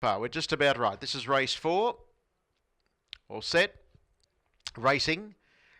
We're just about right. This is race 4. All set. Racing.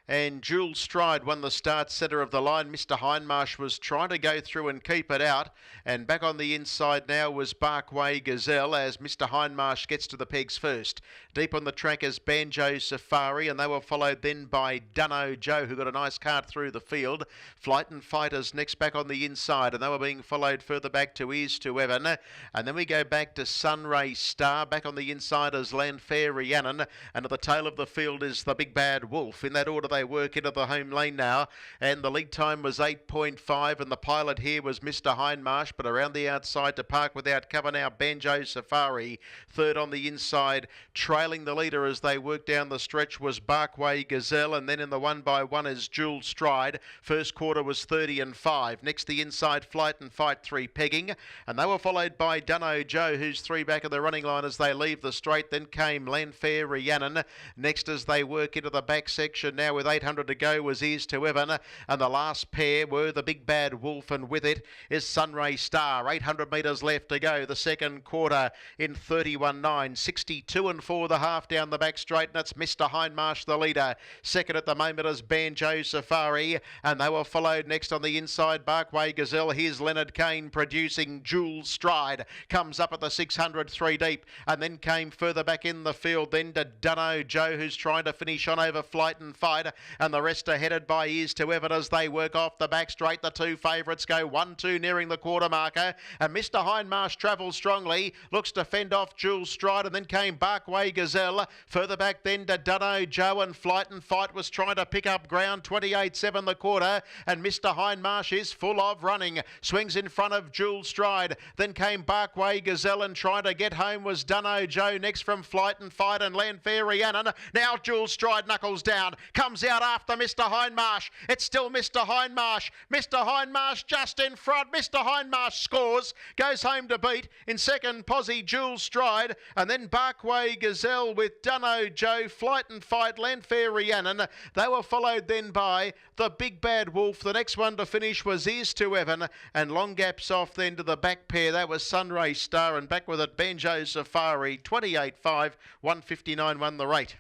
And Jules Stride won the start centre of the line. Mr. Hindmarsh was trying to go through and keep it out. And back on the inside now was MARQUEE Gazelle as Mr. Hindmarsh gets to the pegs first. Deep on the track is Banjo Safari, and they were followed then by Dunno Joe, who got a nice cart through the field. Flight and Fighters next back on the inside, and they were being followed further back to Ears to Evan. And then we go back to Sunray Star. Back on the inside is Landfair Rhiannon, and at the tail of the field is the Big Bad Wolf. In that order they work into the home lane now, and the lead time was 8.5, and the pilot here was Mr. Hindmarsh, but around the outside to park without cover now Banjo Safari. Third on the inside, trailing the leader as they work down the stretch was MARQUEE Gazelle, and then in the 1x1 is Jules Stride. First quarter was 30 and 5. Next the inside Flight and Fight 3 pegging, and they were followed by Dunno Joe, who's 3 back of the running line as they leave the straight. Then came Landfair Rhiannon. Next as they work into the back section now with 800 to go was Ears to Evan, and the last pair were the Big Bad Wolf, and with it is Sunray Star. 800 metres left to go. The second quarter in 31.9. 62 and 4 the half down the back straight, and that's Mr. Hindmarsh the leader. Second at the moment is Banjo Safari, and they were followed next on the inside MARQUEE Gazelle. Here's Leonard Kane producing Jules Stride. Comes up at the 600 3 deep, and then came further back in the field then to Dunno Joe, who's trying to finish on over Flight and Fight, and the rest are headed by Ears to Evan as they work off the back straight. The two favourites go 1-2 nearing the quarter marker, and Mr. Hindmarsh travels strongly, looks to fend off Jules Stride, and then came MARQUEE Gazelle. Further back then to Dunno Joe, and Flight and Fight was trying to pick up ground. 28.7 the quarter, and Mr. Hindmarsh is full of running. Swings in front of Jules Stride. Then came MARQUEE Gazelle, and trying to get home was Dunno Joe. Next from Flight and Fight and Landfair Rhiannon. Now Jules Stride knuckles down, comes out after Mr. Hindmarsh. It's still Mr. Hindmarsh. Mr. Hindmarsh just in front. Mr. Hindmarsh scores, goes home to beat. In second, Posse Jules Stride, and then MARQUEE Gazelle with Dunno Joe, Flight and Fight, Landfair Rhiannon. They were followed then by the Big Bad Wolf. The next one to finish was Ears to Evan, and long gaps off then to the back pair. That was Sunray Star, and back with it Banjo Safari. 28.5, 159 won the rate.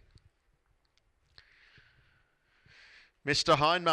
Mr. Hindmarsh.